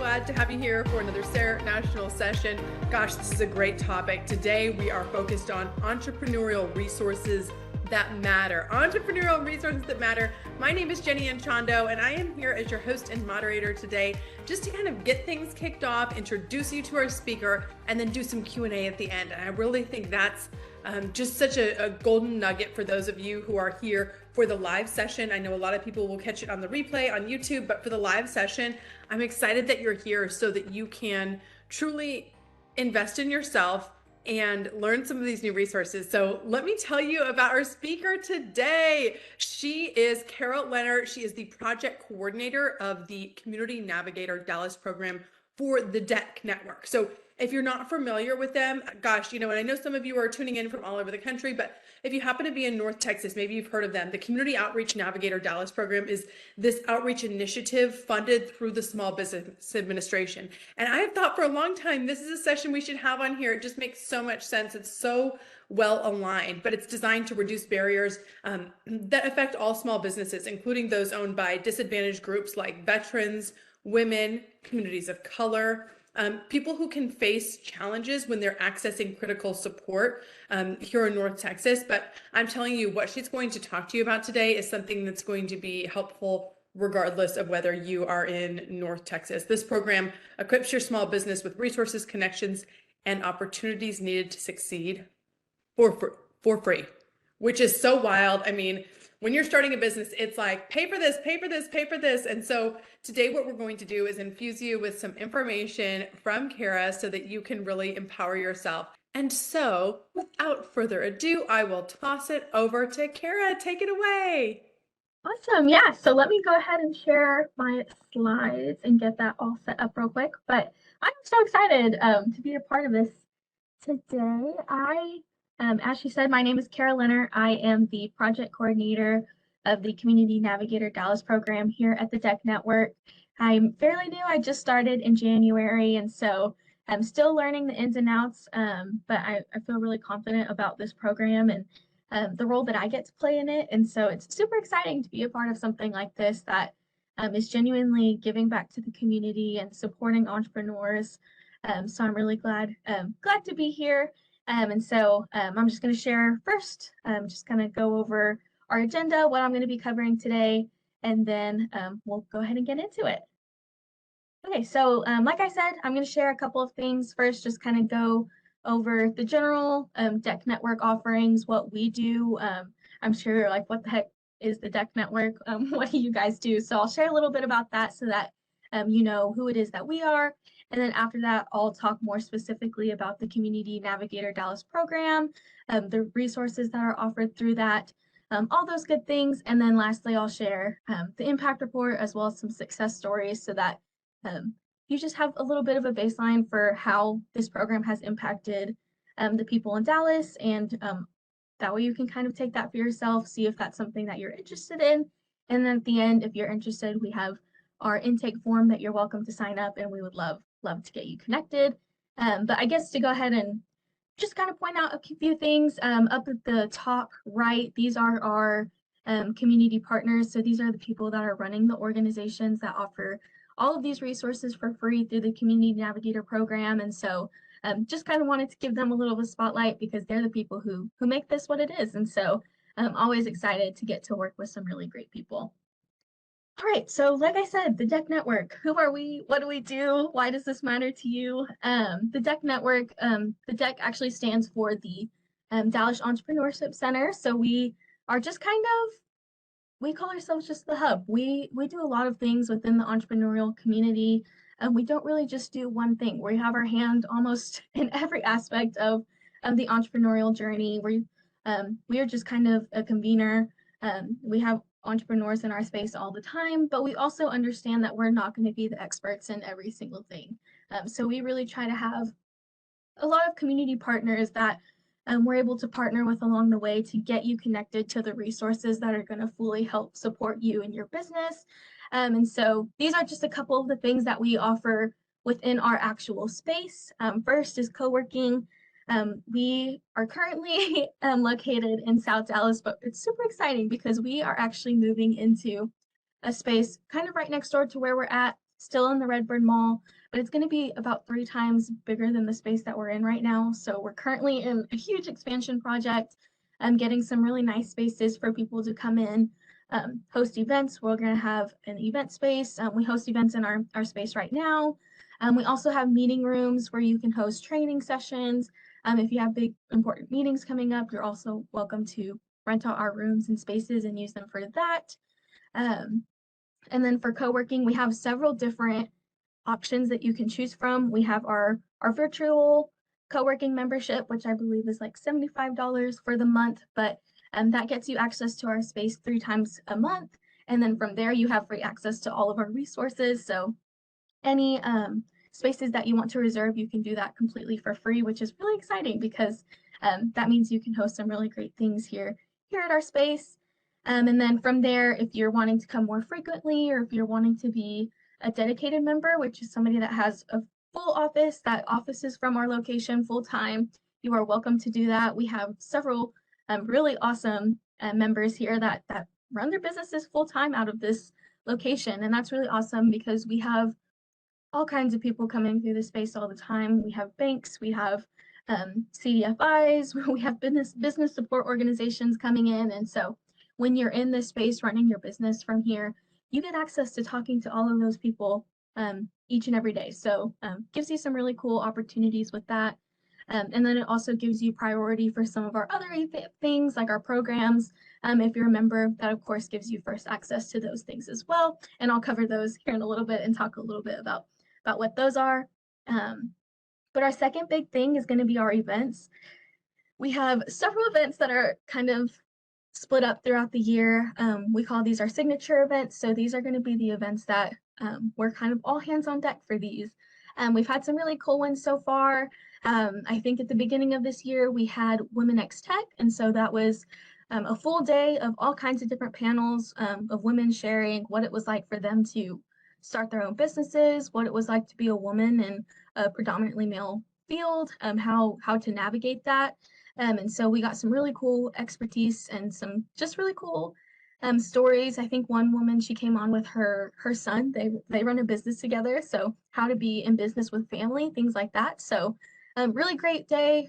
glad to have you here for another SARE National Session. Gosh, this is a great topic. Today, we are focused on entrepreneurial resources that matter. Entrepreneurial resources that matter. My name is Jenny Anchondo, and I am here as your host and moderator today, just to kind of get things kicked off, introduce you to our speaker, and then do some Q&A at the end. And I really think that's just such a golden nugget for those of you who are here for the live session. I know a lot of people will catch it on the replay on YouTube, but for the live session, I'm excited that you're here so that you can truly invest in yourself and learn some of these new resources. So let me tell you about our speaker today. She is Kara Lehnert. She is the project coordinator of the Community Navigator Dallas program for the DEC network. So if you're not familiar with them, gosh, and I know some of you are tuning in from all over the country, but if you happen to be in North Texas, maybe you've heard of them. The Community Outreach Navigator Dallas program is this outreach initiative funded through the Small Business Administration. And I have thought for a long time, this is a session we should have on here. It just makes so much sense. It's so well aligned, but it's designed to reduce barriers that affect all small businesses, including those owned by disadvantaged groups like veterans, women, communities of color, people who can face challenges when they're accessing critical support here in North Texas. But I'm telling you, what she's going to talk to you about today is something that's going to be helpful regardless of whether you are in North Texas. This program equips your small business with resources, connections, and opportunities needed to succeed for free, which is so wild. I mean, when you're starting a business, it's like, pay for this, pay for this, pay for this. And so today what we're going to do is infuse you with some information from Kara so that you can really empower yourself. And so without further ado, I will toss it over to Kara. Take it away. Awesome. Yeah. So let me go ahead and share my slides and get that all set up real quick. But I'm so excited to be a part of this today. As she said, my name is Kara Lehnert. I am the project coordinator of the Community Navigator Dallas program here at the DEC network. I'm fairly new. I just started in January, and so I'm still learning the ins and outs, but I feel really confident about this program and the role that I get to play in it. And so it's super exciting to be a part of something like this that is genuinely giving back to the community and supporting entrepreneurs. So I'm really glad to be here. And so I'm just going to share first, just kind of go over our agenda, what I'm going to be covering today, and then we'll go ahead and get into it. Okay, so like I said, I'm going to share a couple of things. First, just kind of go over the general DEC network offerings, what we do. I'm sure you're like, what the heck is the DEC network? What do you guys do? So I'll share a little bit about that so that you know who it is that we are. And then after that, I'll talk more specifically about the Community Navigator Dallas program, the resources that are offered through that, all those good things. And then lastly, I'll share the impact report as well as some success stories so that you just have a little bit of a baseline for how this program has impacted the people in Dallas. And that way you can kind of take that for yourself, see if that's something that you're interested in. And then at the end, if you're interested, we have our intake form that you're welcome to sign up, and we would love to get you connected. But I guess to go ahead and just kind of point out a few things up at the top right, these are our community partners. So these are the people that are running the organizations that offer all of these resources for free through the Community Navigator program. And so just kind of wanted to give them a little of a spotlight because they're the people who make this what it is. And so I'm always excited to get to work with some really great people. All right, so like I said, the DEC network, who are we? What do we do? Why does this matter to you? The DEC network, the DEC actually stands for the Dallas Entrepreneurship Center. So we are just we call ourselves just the hub. We do a lot of things within the entrepreneurial community, and we don't really just do one thing. We have our hand almost in every aspect of the entrepreneurial journey. We are just kind of a convener. We have entrepreneurs in our space all the time, but we also understand that we're not going to be the experts in every single thing. So we really try to have a lot of community partners that we're able to partner with along the way to get you connected to the resources that are going to fully help support you in your business. And so these are just a couple of the things that we offer within our actual space. First is co-working. We are currently located in South Dallas, but it's super exciting because we are actually moving into a space kind of right next door to where we're at. still in the Redbird Mall, but it's going to be about 3 times bigger than the space that we're in right now. So we're currently in a huge expansion project, getting some really nice spaces for people to come in, host events. We're going to have an event space. We host events in our space right now. We also have meeting rooms where you can host training sessions. If you have big important meetings coming up, you're also welcome to rent out our rooms and spaces and use them for that. And then for co-working, we have several different options that you can choose from. We have our virtual co-working membership, which I believe is like $75 for the month, but that gets you access to our space 3 times a month. And then from there, you have free access to all of our resources. So any spaces that you want to reserve, you can do that completely for free, which is really exciting because that means you can host some really great things here at our space. And then from there, if you're wanting to come more frequently, or if you're wanting to be a dedicated member, which is somebody that has a full office, that office is from our location full time, you are welcome to do that. We have several really awesome members here that run their businesses full time out of this location. And that's really awesome because we have all kinds of people coming through the space all the time. We have banks, we have CDFIs, we have business support organizations coming in. And so when you're in this space running your business from here, you get access to talking to all of those people each and every day. So gives you some really cool opportunities with that. And then it also gives you priority for some of our other things like our programs. If you're a member, that of course gives you first access to those things as well. And I'll cover those here in a little bit and talk a little bit about what those are. But our second big thing is going to be our events. We have several events that are kind of split up throughout the year. We call these our signature events. So these are going to be the events that we're kind of all hands on deck for these. We've had some really cool ones so far. I think at the beginning of this year, we had Women X Tech. And so that was a full day of all kinds of different panels of women sharing what it was like for them to start their own businesses, what it was like to be a woman in a predominantly male field, how to navigate that. And so we got some really cool expertise and some just really cool stories. I think one woman, she came on with her son. They run a business together. So how to be in business with family, things like that. So really great day.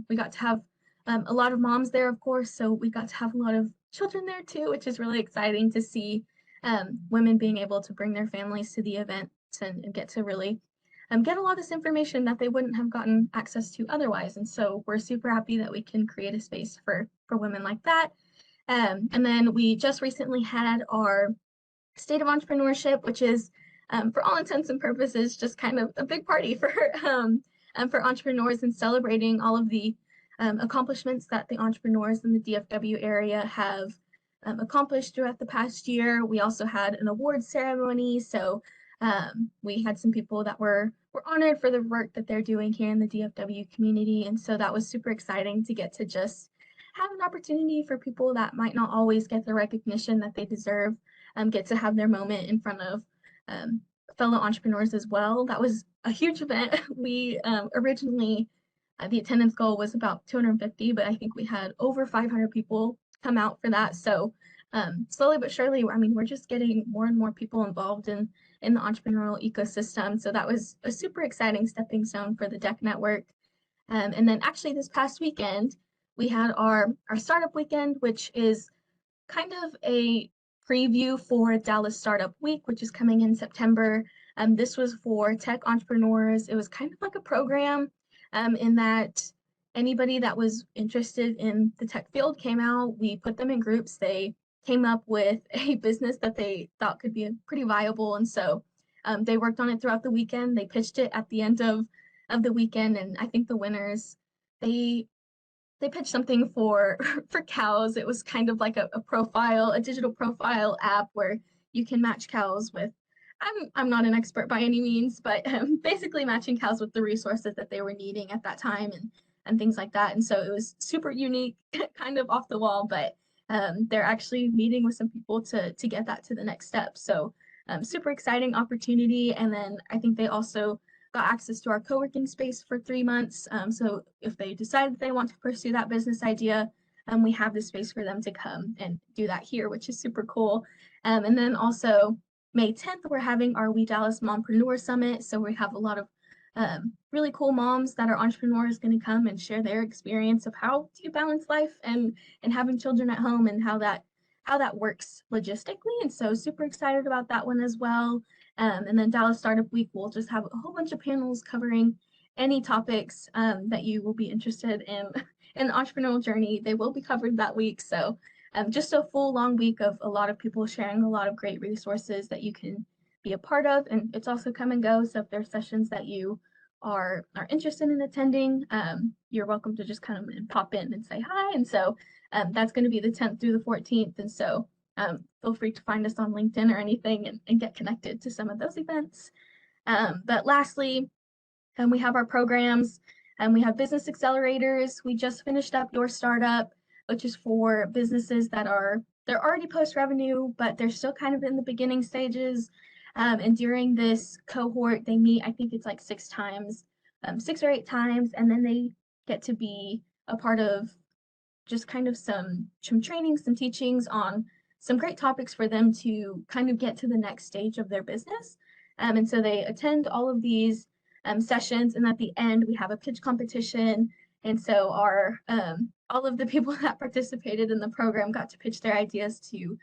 We got to have a lot of moms there, of course. So we got to have a lot of children there too, which is really exciting to see women being able to bring their families to the event and get to really get a lot of this information that they wouldn't have gotten access to otherwise. And so we're super happy that we can create a space for women like that. And then we just recently had our State of Entrepreneurship, which is for all intents and purposes just kind of a big party for entrepreneurs and celebrating all of the accomplishments that the entrepreneurs in the DFW area have accomplished throughout the past year. We also had an awards ceremony. So we had some people that were honored for the work that they're doing here in the DFW community. And so that was super exciting to get to just have an opportunity for people that might not always get the recognition that they deserve, get to have their moment in front of fellow entrepreneurs as well. That was a huge event. We originally, the attendance goal was about 250, but I think we had over 500 people come out for that. So slowly but surely, I mean, we're just getting more and more people involved in the entrepreneurial ecosystem. So that was a super exciting stepping stone for the DEC network. And then actually this past weekend, we had our startup weekend, which is kind of a preview for Dallas Startup Week, which is coming in September. This was for tech entrepreneurs. It was kind of like a program in that anybody that was interested in the tech field came out. We put them in groups. They came up with a business that they thought could be pretty viable. And so they worked on it throughout the weekend. They pitched it at the end of the weekend. And I think the winners, they pitched something for cows. It was kind of like a digital profile app where you can match cows with, I'm not an expert by any means, but basically matching cows with the resources that they were needing at that time and things like that. And so it was super unique, kind of off the wall, but they're actually meeting with some people to get that to the next step. So super exciting opportunity. And then I think they also got access to our co-working space for 3 months. So if they decide that they want to pursue that business idea, we have the space for them to come and do that here, which is super cool. And then also May 10th, we're having our We Dallas Mompreneur Summit. So we have a lot of really cool moms that are entrepreneurs going to come and share their experience of how do you balance life and having children at home and how that works logistically. And so super excited about that one as well. And then Dallas Startup Week, we'll just have a whole bunch of panels covering any topics that you will be interested in in the entrepreneurial journey. They will be covered that week. So just a full long week of a lot of people sharing a lot of great resources that you can be a part of. And it's also come and go. So if there's sessions that you are interested in attending, you're welcome to just kind of pop in and say hi. And so that's going to be the 10th through the 14th. And so feel free to find us on LinkedIn or anything and get connected to some of those events. But lastly, we have our programs, and we have business accelerators. We just finished up Your Startup, which is for businesses that they're already post revenue, but they're still kind of in the beginning stages. And during this cohort, they meet, I think it's like 6 or 8 times, and then they get to be a part of just kind of some training, some teachings on some great topics for them to kind of get to the next stage of their business. And so they attend all of these sessions, and at the end we have a pitch competition. And so our all of the people that participated in the program got to pitch their ideas to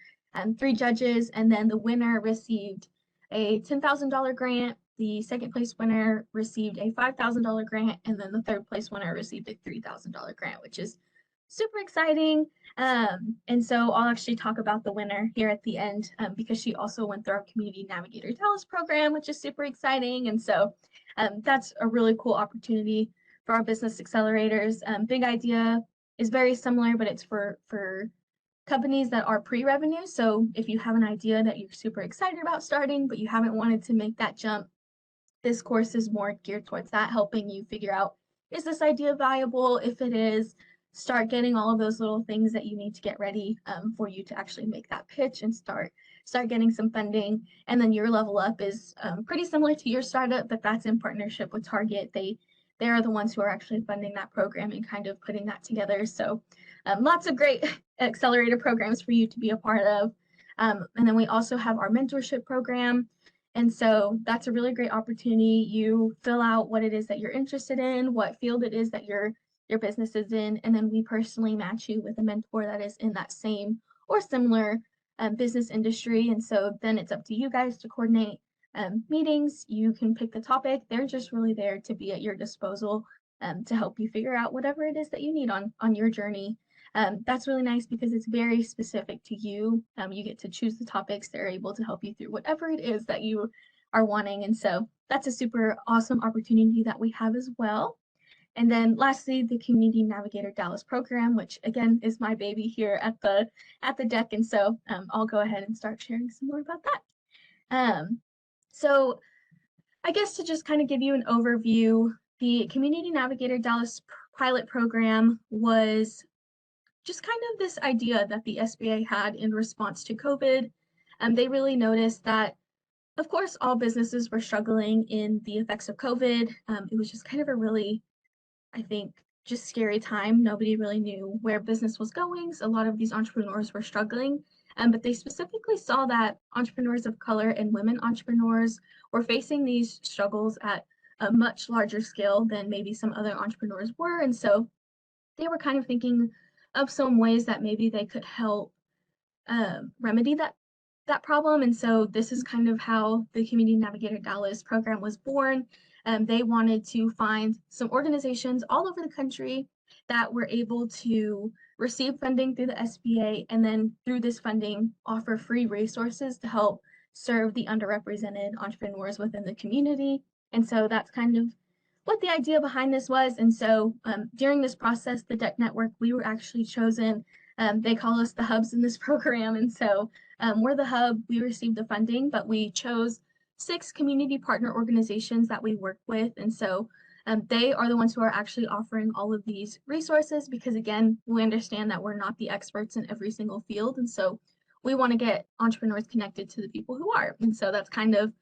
3 judges, and then the winner received a $10,000 grant. The second place winner received a $5,000 grant, and then the third place winner received a $3,000 grant, which is super exciting. And so I'll actually talk about the winner here at the end because she also went through our Community Navigator Dallas program, which is super exciting. And so that's a really cool opportunity for our business accelerators. Big Idea is very similar, but it's for companies that are pre-revenue. So if you have an idea that you're super excited about starting, but you haven't wanted to make that jump, this course is more geared towards that, helping you figure out, is this idea viable? If it is, start getting all of those little things that you need to get ready for you to actually make that pitch and start getting some funding. And then Your Level Up is pretty similar to Your Startup, but that's in partnership with Target. They are the ones who are actually funding that program and kind of putting that together. So lots of great accelerator programs for you to be a part of. And then we also have our mentorship program. And so that's a really great opportunity. You fill out what it is that you're interested in, what field it is that your business is in, and then we personally match you with a mentor that is in that same or similar business industry. And so then it's up to you guys to coordinate meetings. You can pick the topic. They're just really there to be at your disposal to help you figure out whatever it is that you need on your journey. That's really nice because it's very specific to you. You get to choose the topics. They're able to help you through whatever it is that you are wanting. And so that's a super awesome opportunity that we have as well. And then lastly, the Community Navigator Dallas program, which again is my baby here at the deck. And so I'll go ahead and start sharing some more about that. So I guess to just kind of give you an overview, the Community Navigator Dallas pilot program was just kind of this idea that the SBA had in response to COVID. They really noticed that, of course, all businesses were struggling in the effects of COVID. It was just kind of a really, I think, just scary time. Nobody really knew where business was going. So a lot of these entrepreneurs were struggling. But they specifically saw that entrepreneurs of color and women entrepreneurs were facing these struggles at a much larger scale than maybe some other entrepreneurs were. And so they were kind of thinking of some ways that maybe they could help remedy that problem. And so this is kind of how the Community Navigator Dallas program was born. They wanted to find some organizations all over the country that were able to receive funding through the SBA, and then through this funding offer free resources to help serve the underrepresented entrepreneurs within the community. And so that's kind of what the idea behind this was. And so during this process, the DEC network, we were actually chosen. They call us the hubs in this program. And so we're the hub. We received the funding, but we chose 6 community partner organizations that we work with. And so they are the ones who are actually offering all of these resources because, again, we understand that we're not the experts in every single field. And so we want to get entrepreneurs connected to the people who are. And so that's kind of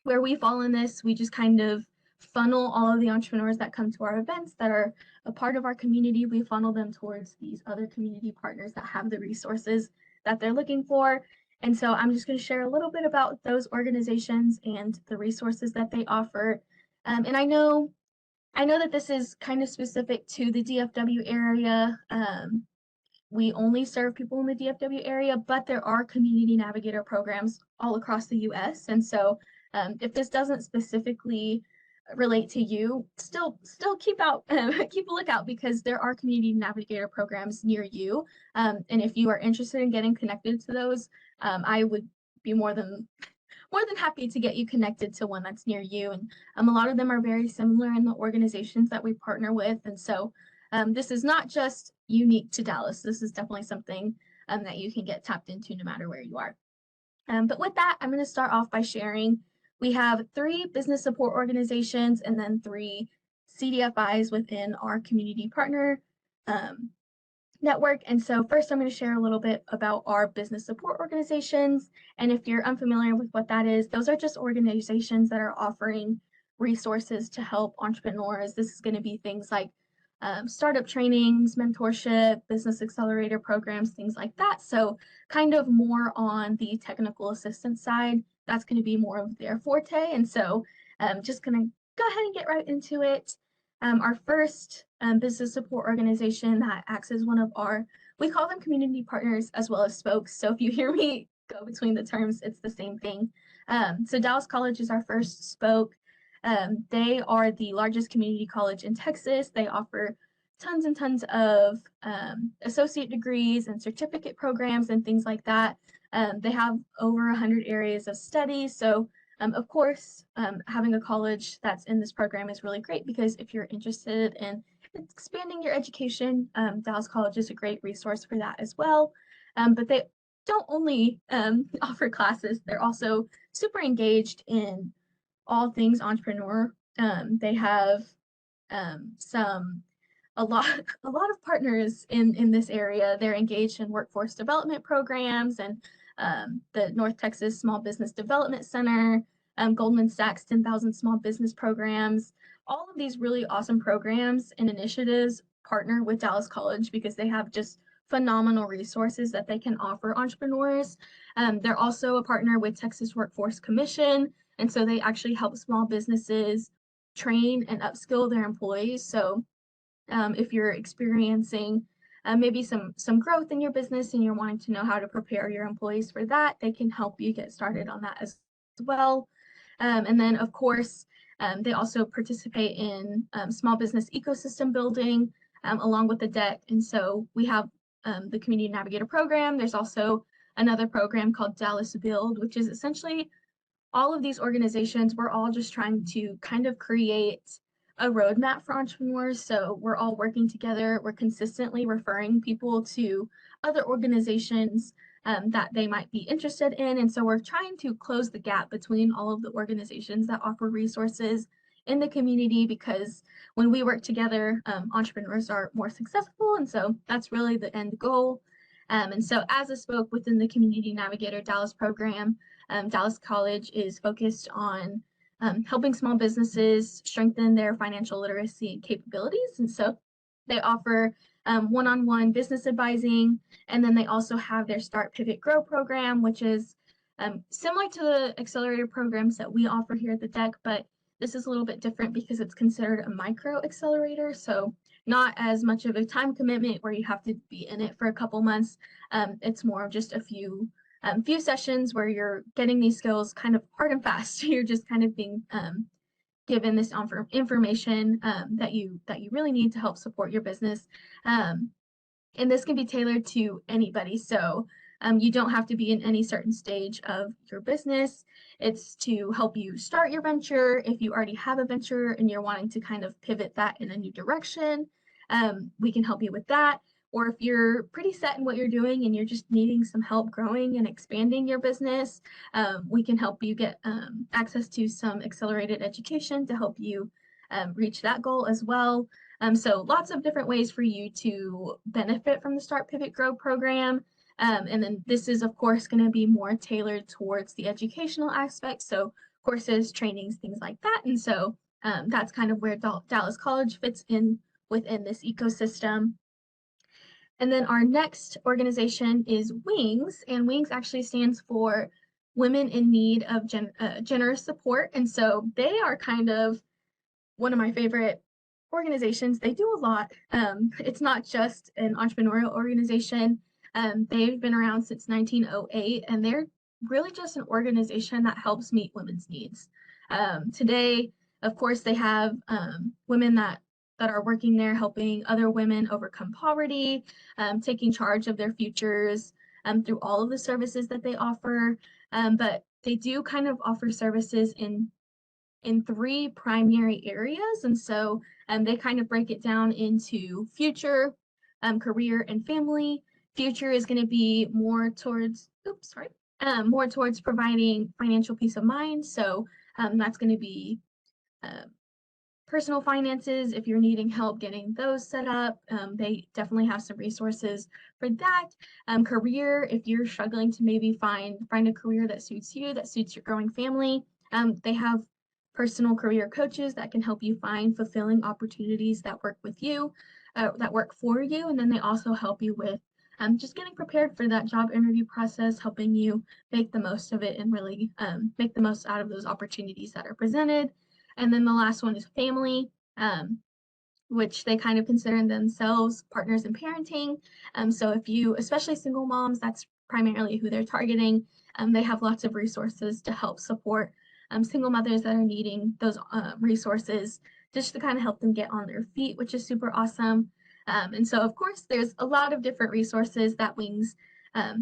where we fall in this. We just kind of funnel all of the entrepreneurs that come to our events that are a part of our community. We funnel them towards these other community partners that have the resources that they're looking for. And so I'm just going to share a little bit about those organizations and the resources that they offer. And I know that this is kind of specific to the DFW area. We only serve people in the DFW area, but there are community navigator programs all across the US. And so if this doesn't specifically relate to you, still keep out keep a lookout, because there are community navigator programs near you. And if you are interested in getting connected to those, I would be more than happy to get you connected to one that's near you. And a lot of them are very similar in the organizations that we partner with. And so this is not just unique to Dallas. This is definitely something that you can get tapped into no matter where you are. But with that, I'm going to start off by sharing. We have 3 business support organizations and then 3 CDFIs within our community partner network. And so first, I'm going to share a little bit about our business support organizations. And if you're unfamiliar with what that is, those are just organizations that are offering resources to help entrepreneurs. This is going to be things like startup trainings, mentorship, business accelerator programs, things like that. So kind of more on the technical assistance side. That's going to be more of their forte. And so just going to go ahead and get right into it. Our first business support organization that acts as one of our, we call them community partners as well as spokes. So if you hear me go between the terms, it's the same thing. So Dallas College is our first spoke. They are the largest community college in Texas. They offer tons and tons of associate degrees and certificate programs and things like that. They have over 100 areas of study. So of course, having a college that's in this program is really great, because if you're interested in expanding your education, Dallas College is a great resource for that as well. But they don't only offer classes, they're also super engaged in all things entrepreneur. They have a lot of partners in this area. They're engaged in workforce development programs and the North Texas Small Business Development Center, Goldman Sachs 10,000 Small Business Programs. All of these really awesome programs and initiatives partner with Dallas College because they have just phenomenal resources that they can offer entrepreneurs. They're also a partner with Texas Workforce Commission, and so they actually help small businesses train and upskill their employees. So if you're experiencing maybe some growth in your business and you're wanting to know how to prepare your employees for that, they can help you get started on that as well. And then, of course, they also participate in small business ecosystem building along with the deck. And so we have the Community Navigator program. There's also another program called Dallas Build, which is essentially all of these organizations. We're all just trying to kind of create a roadmap for entrepreneurs. So we're all working together. We're consistently referring people to other organizations that they might be interested in. And so we're trying to close the gap between all of the organizations that offer resources in the community, because when we work together, entrepreneurs are more successful. And so that's really the end goal. And so as a spoke within the Community Navigator Dallas program, Dallas College is focused on helping small businesses strengthen their financial literacy and capabilities. And so they offer one-on-one business advising, and then they also have their Start, Pivot, Grow program, which is similar to the accelerator programs that we offer here at the DEC, but this is a little bit different because it's considered a micro accelerator. So not as much of a time commitment where you have to be in it for a couple months. It's more of just a few sessions where you're getting these skills kind of hard and fast. You're just kind of being given this information that you really need to help support your business. And this can be tailored to anybody. So you don't have to be in any certain stage of your business. It's to help you start your venture. If you already have a venture and you're wanting to kind of pivot that in a new direction, we can help you with that. Or if you're pretty set in what you're doing and you're just needing some help growing and expanding your business, we can help you get access to some accelerated education to help you reach that goal as well. So lots of different ways for you to benefit from the Start, Pivot, Grow program. And then this is, of course, going to be more tailored towards the educational aspect. So courses, trainings, things like that. And so that's kind of where Dallas College fits in within this ecosystem. And then our next organization is WINGS, and WINGS actually stands for Women in Need of Generous Support. And so they are kind of one of my favorite organizations. They do a lot. It's not just an entrepreneurial organization. They've been around since 1908, and they're really just an organization that helps meet women's needs. Today, of course, they have women that are working there helping other women overcome poverty, taking charge of their futures through all of the services that they offer. But they do kind of offer services in three primary areas. And so they kind of break it down into future, career, and family. Future is going to be more towards, more towards providing financial peace of mind. So that's going to be personal finances. If you're needing help getting those set up, they definitely have some resources for that. Career, if you're struggling to maybe find a career that suits you, that suits your growing family, they have personal career coaches that can help you find fulfilling opportunities that work with you, that work for you. And then they also help you with just getting prepared for that job interview process, helping you make the most of it and really make the most out of those opportunities that are presented. And then the last one is family, which they kind of consider themselves partners in parenting. So if you, especially single moms, that's primarily who they're targeting. They have lots of resources to help support single mothers that are needing those resources just to kind of help them get on their feet, which is super awesome. And so, of course, there's a lot of different resources that WINGS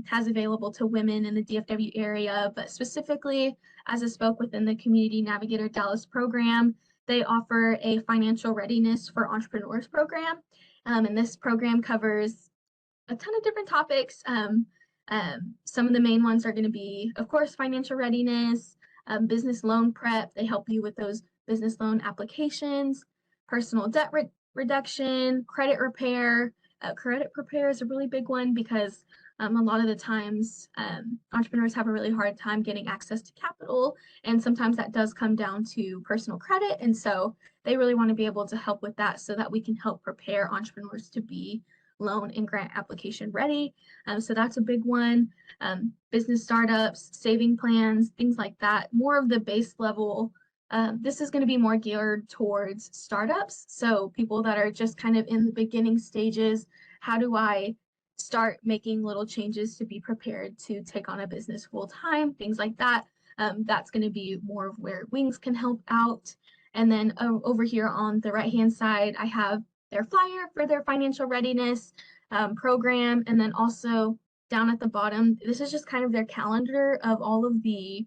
has available to women in the DFW area, but specifically, as I spoke within the Community Navigator Dallas program, they offer a financial readiness for entrepreneurs program. And this program covers a ton of different topics. Some of the main ones are going to be, of course, financial readiness, business loan prep. They help you with those business loan applications, personal debt reduction, credit repair. Credit repair is a really big one because a lot of the times entrepreneurs have a really hard time getting access to capital, and sometimes that does come down to personal credit. And so they really want to be able to help with that so that we can help prepare entrepreneurs to be loan and grant application ready. So that's a big one. Business startups, saving plans, things like that. More of the base level. This is going to be more geared towards startups. So people that are just kind of in the beginning stages. How do I start making little changes to be prepared to take on a business full time? Things like that. That's going to be more of where WINGS can help out. And then over here on the right hand side, I have their flyer for their financial readiness program. And then also down at the bottom, this is just kind of their calendar of all of the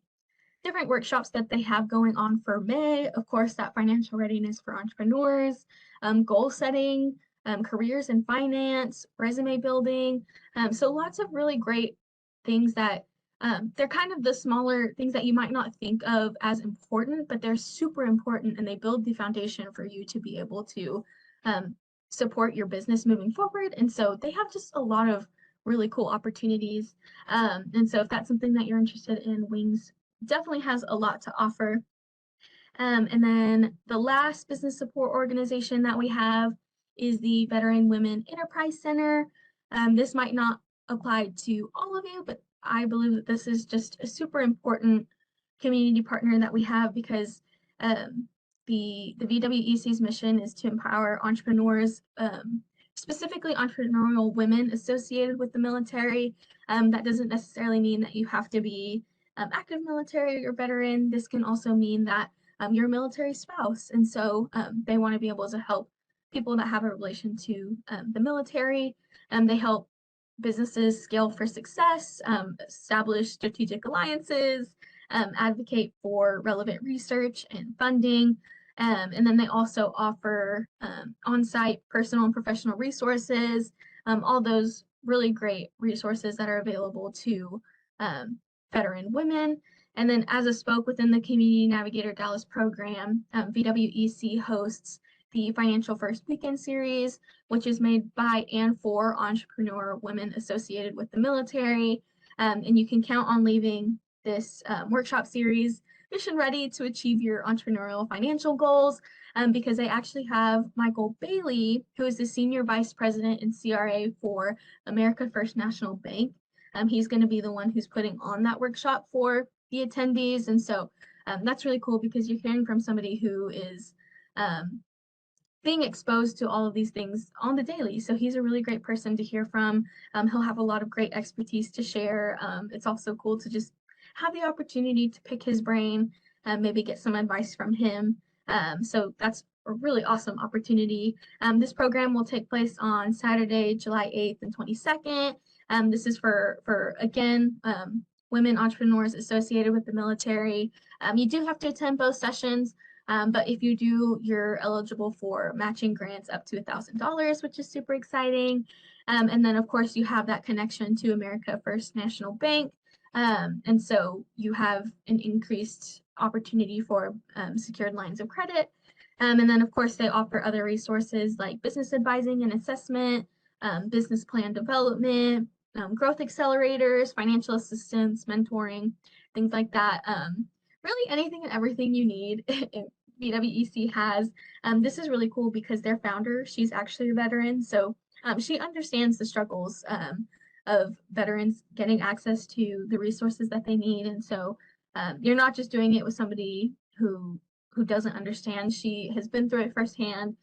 different workshops that they have going on for May. Of course, that financial readiness for entrepreneurs, goal setting, careers in finance, resume building. So lots of really great things that they're kind of the smaller things that you might not think of as important, but they're super important, and they build the foundation for you to be able to support your business moving forward. And so they have just a lot of really cool opportunities. And so if that's something that you're interested in, WINGS definitely has a lot to offer. And then the last business support organization that we have is the Veteran Women Enterprise Center. This might not apply to all of you, but I believe that this is just a super important community partner that we have because the VWEC's mission is to empower entrepreneurs, specifically entrepreneurial women associated with the military. That doesn't necessarily mean that you have to be active military or veteran. This can also mean that you're a military spouse. And so they want to be able to help people that have a relation to the military. They help businesses scale for success, establish strategic alliances, advocate for relevant research and funding. And then they also offer on-site personal and professional resources, all those really great resources that are available to veteran women. And then as I spoke within the Community Navigator Dallas program, VWEC hosts the Financial First Weekend series, which is made by and for entrepreneur women associated with the military. And you can count on leaving this workshop series mission ready to achieve your entrepreneurial financial goals, because they actually have Michael Bailey, who is the Senior Vice President in CRA for America First National Bank. He's going to be the one who's putting on that workshop for the attendees. And so that's really cool because you're hearing from somebody who is um, being exposed to all of these things on the daily. So he's a really great person to hear from. He'll have a lot of great expertise to share. It's also cool to just have the opportunity to pick his brain, maybe get some advice from him. So that's a really awesome opportunity. This program will take place on Saturday, July 8th and 22nd. This is for again, women entrepreneurs associated with the military. You do have to attend both sessions. But if you do, you're eligible for matching grants up to $1,000, which is super exciting. And then, of course, you have that connection to America First National Bank. And so you have an increased opportunity for secured lines of credit. And then, of course, they offer other resources like business advising and assessment, business plan development, growth accelerators, financial assistance, mentoring, things like that. Really anything and everything you need BWEC has. This is really cool because their founder, she's actually a veteran, so she understands the struggles of veterans getting access to the resources that they need. And so you're not just doing it with somebody who doesn't understand. She has been through it firsthand.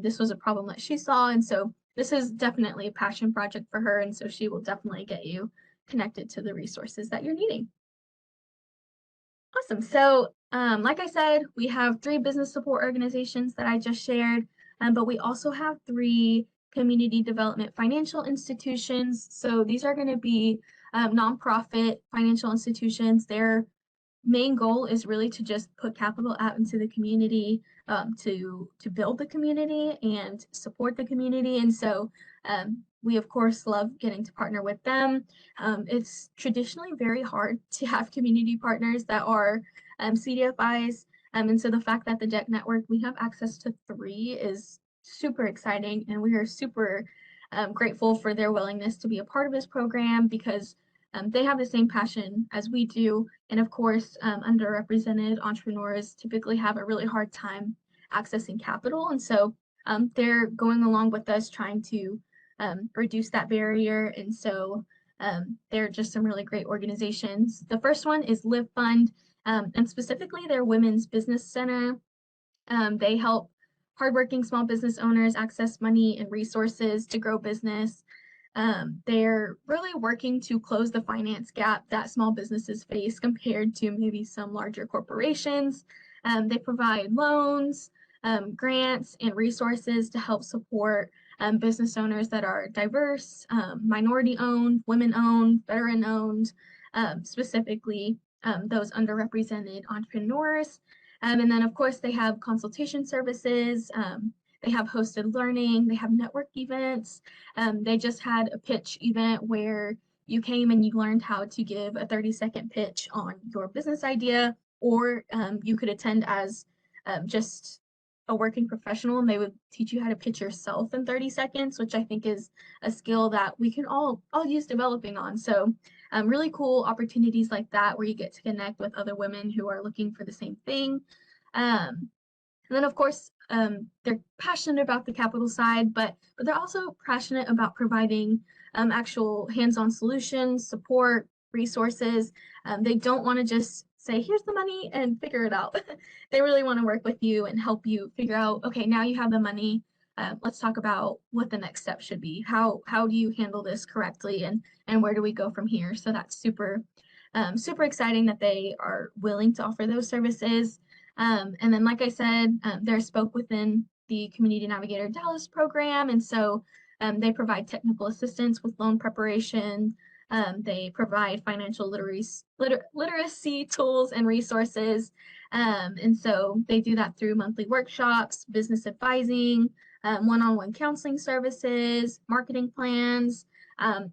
This was a problem that she saw, and so this is definitely a passion project for her, and so she will definitely get you connected to the resources that you're needing. Awesome. So, like I said, we have 3 business support organizations that I just shared, but we also have 3 community development financial institutions. So these are going to be nonprofit financial institutions. Their main goal is really to just put capital out into the community, to build the community and support the community. And so we of course love getting to partner with them. It's traditionally very hard to have community partners that are CDFIs. And so the fact that the DEC network, we have access to 3 is super exciting. And we are super grateful for their willingness to be a part of this program because they have the same passion as we do. And of course, underrepresented entrepreneurs typically have a really hard time accessing capital. And so they're going along with us trying to reduce that barrier. And so they're just some really great organizations. The first one is Live Fund, and specifically their Women's Business Center. They help hardworking small business owners access money and resources to grow business. They're really working to close the finance gap that small businesses face compared to maybe some larger corporations. They provide loans, grants, and resources to help support business owners that are diverse, minority-owned, women-owned, veteran-owned, specifically those underrepresented entrepreneurs. And then, of course, they have consultation services. They have hosted learning. They have network events. They just had a pitch event where you came and you learned how to give a 30-second pitch on your business idea, or you could attend as just a working professional and they would teach you how to pitch yourself in 30 seconds, which I think is a skill that we can all use developing on. So really cool opportunities like that where you get to connect with other women who are looking for the same thing. And then, of course, they're passionate about the capital side, but they're also passionate about providing actual hands-on solutions, support, resources. They don't want to just say, here's the money and figure it out. They really want to work with you and help you figure out, okay, now you have the money. Let's talk about what the next step should be. How do you handle this correctly, and where do we go from here? So that's super exciting that they are willing to offer those services. And then, like I said, they're spoke within the Community Navigator Dallas program. And so they provide technical assistance with loan preparation. They provide financial literacy tools and resources. And so they do that through monthly workshops, business advising, one-on-one counseling services, marketing plans.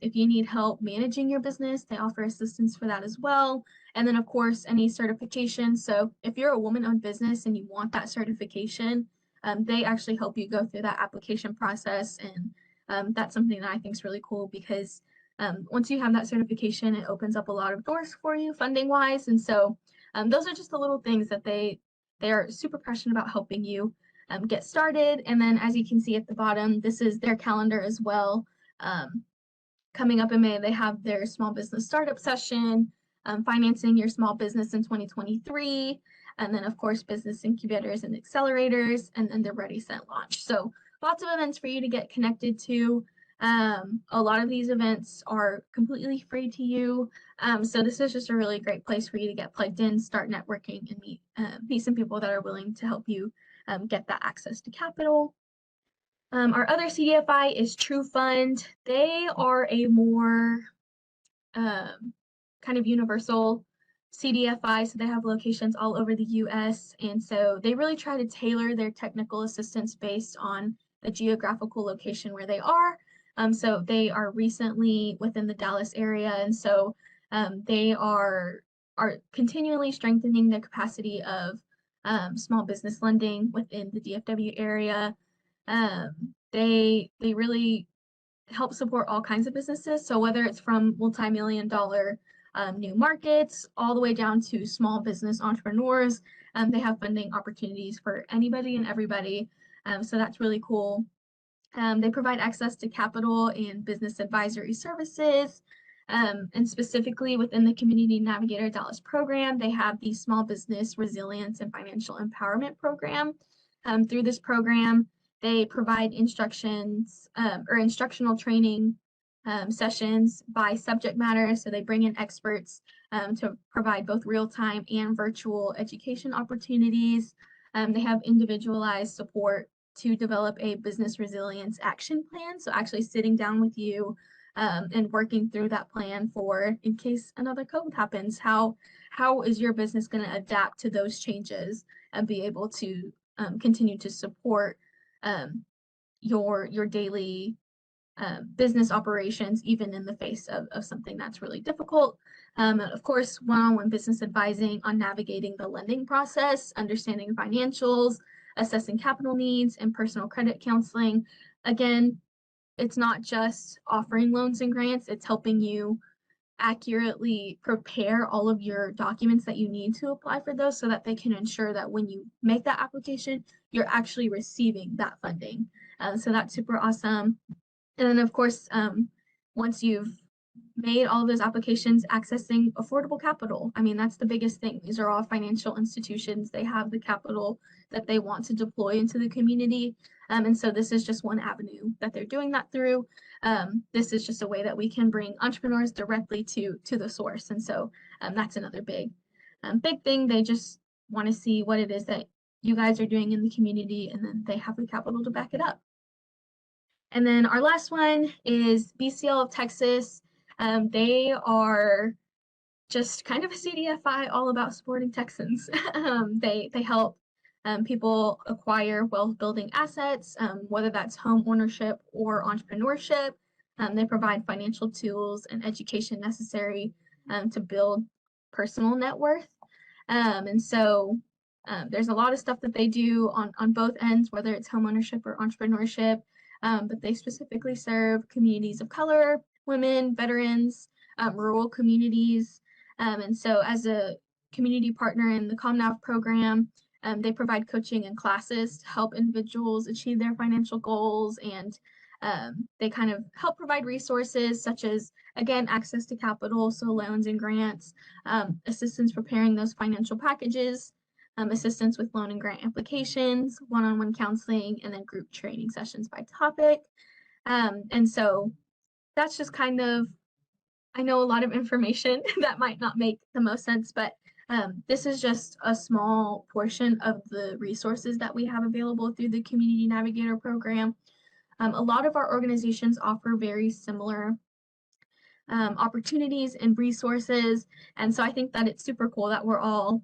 If you need help managing your business, they offer assistance for that as well. And then, of course, any certification. So if you're a woman-owned business and you want that certification, they actually help you go through that application process. And that's something that I think is really cool because once you have that certification, it opens up a lot of doors for you funding-wise. And so Those are just the little things that they are super passionate about helping you get started. And then as you can see at the bottom, this is their calendar as well. Coming up in May, they have their small business startup session, financing your small business in 2023, and then of course business incubators and accelerators, and then the Ready Set launch. So lots of events for you to get connected to. A lot of these events are completely free to you. So this is just a really great place for you to get plugged in, start networking, and meet some people that are willing to help you get that access to capital. Our other CDFI is True Fund. They are a more kind of universal CDFI, so they have locations all over the US, and so they really try to tailor their technical assistance based on the geographical location where they are. So they are recently within the Dallas area, and so they are continually strengthening the capacity of small business lending within the DFW area. They really help support all kinds of businesses. So whether it's from multi-million-dollar new markets all the way down to small business entrepreneurs, they have funding opportunities for anybody and everybody. So that's really cool. They provide access to capital and business advisory services. And specifically within the Community Navigator Dallas program, they have the Small Business Resilience and Financial Empowerment Program. Through this program, they provide instructions or instructional training sessions by subject matter. So they bring in experts to provide both real-time and virtual education opportunities. They have individualized support to develop a business resilience action plan. So actually sitting down with you and working through that plan for in case another COVID happens, how is your business going to adapt to those changes and be able to continue to support your daily business operations, even in the face of something that's really difficult. Of course, one-on-one business advising on navigating the lending process, understanding financials, assessing capital needs, and personal credit counseling. Again, it's not just offering loans and grants, it's helping you accurately prepare all of your documents that you need to apply for those so that they can ensure that when you make that application, you're actually receiving that funding. So that's super awesome. And then of course, once you've made all of those applications, accessing affordable capital. I mean, that's the biggest thing. These are all financial institutions. They have the capital that they want to deploy into the community. And so this is just one avenue that they're doing that through. This is just a way that we can bring entrepreneurs directly to the source. And so that's another big thing. They just want to see what it is that you guys are doing in the community, and then they have the capital to back it up. And then our last one is BCL of Texas. They are just kind of a CDFI all about supporting Texans. They help people acquire wealth building assets, whether that's home ownership or entrepreneurship. They provide financial tools and education necessary to build personal net worth. And so there's a lot of stuff that they do on both ends, whether it's home ownership or entrepreneurship. But they specifically serve communities of color, women, veterans, rural communities. And so as a community partner in the ComNav program, they provide coaching and classes to help individuals achieve their financial goals. And they kind of help provide resources such as, again, access to capital, so loans and grants, assistance preparing those financial packages, assistance with loan and grant applications, one-on-one counseling, and then group training sessions by topic. And so that's just kind of, I know a lot of information that might not make the most sense, but this is just a small portion of the resources that we have available through the Community Navigator program. A lot of our organizations offer very similar opportunities and resources. And so I think that it's super cool that we're all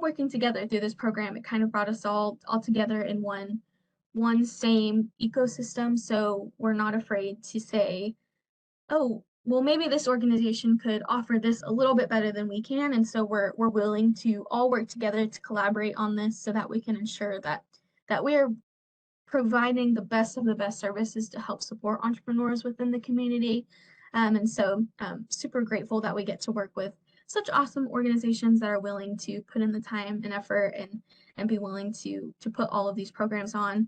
working together through this program. It kind of brought us all together in one same ecosystem. So we're not afraid to say, oh, well, maybe this organization could offer this a little bit better than we can. And so we're willing to all work together to collaborate on this so that we can ensure that we're providing the best of the best services to help support entrepreneurs within the community. And so super grateful that we get to work with such awesome organizations that are willing to put in the time and effort and be willing to put all of these programs on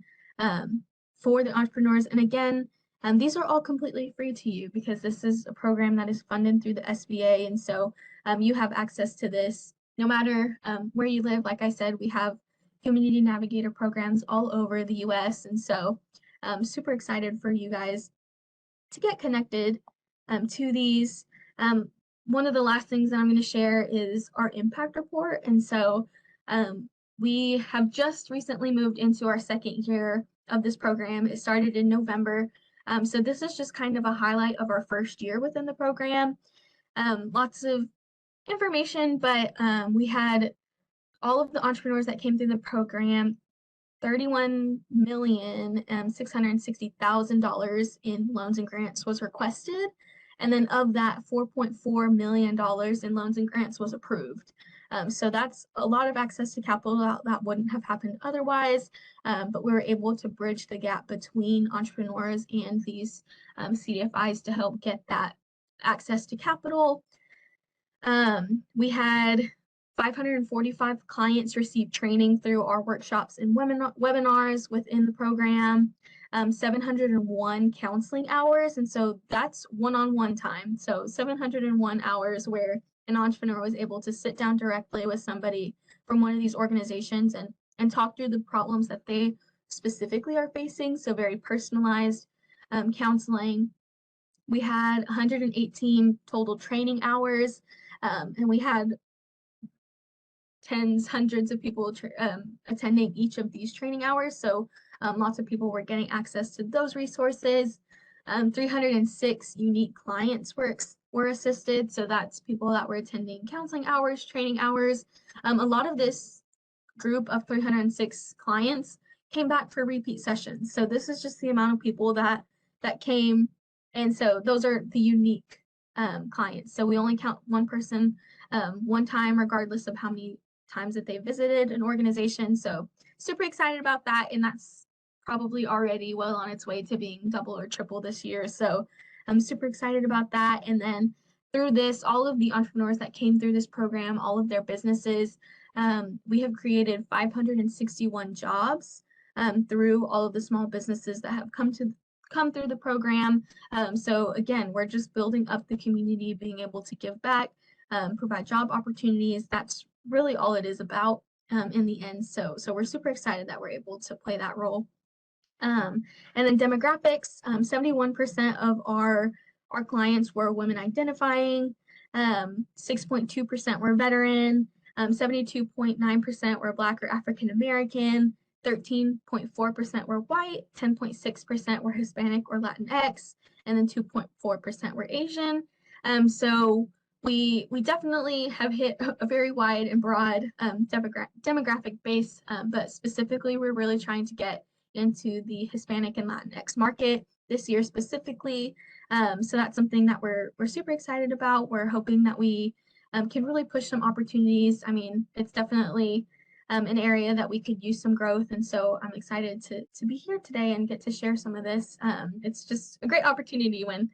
for the entrepreneurs. And again, these are all completely free to you because this is a program that is funded through the SBA. And so you have access to this no matter where you live. Like I said, we have community navigator programs all over the US. And so I'm super excited for you guys to get connected to these. One of the last things that I'm going to share is our impact report. And so we have just recently moved into our second year of this program. It started in November. So this is just kind of a highlight of our first year within the program. Lots of information, but we had all of the entrepreneurs that came through the program, $31,660,000 in loans and grants was requested. And then of that, $4.4 million in loans and grants was approved. So that's a lot of access to capital that wouldn't have happened otherwise, but we were able to bridge the gap between entrepreneurs and these CDFIs to help get that access to capital. We had 545 clients receive training through our workshops and webinars within the program, 701 counseling hours. And so that's one-on-one time. So 701 hours where an entrepreneur was able to sit down directly with somebody from one of these organizations and talk through the problems that they specifically are facing. So very personalized counseling. We had 118 total training hours, and we had hundreds of people attending each of these training hours. So lots of people were getting access to those resources. 306 unique clients were assisted. So that's people that were attending counseling hours, training hours. A lot of this group of 306 clients came back for repeat sessions. So this is just the amount of people that came. And so those are the unique clients. So we only count one person one time, regardless of how many times that they visited an organization. So super excited about that. And that's probably already well on its way to being double or triple this year. So I'm super excited about that. And then through this, all of the entrepreneurs that came through this program, all of their businesses, we have created 561 jobs through all of the small businesses that have come through the program. So again, we're just building up the community, being able to give back, provide job opportunities. That's really all it is about in the end. So we're super excited that we're able to play that role. And then demographics, 71% of our clients were women identifying, 6.2% were veteran, 72.9% were Black or African American, 13.4% were white, 10.6% were Hispanic or Latinx, and then 2.4% were Asian. So we definitely have hit a very wide and broad demographic base, but specifically we're really trying to get into the Hispanic and Latinx market this year specifically. So that's something that we're super excited about. We're hoping that we can really push some opportunities. I mean, it's definitely an area that we could use some growth. And so I'm excited to be here today and get to share some of this. It's just a great opportunity when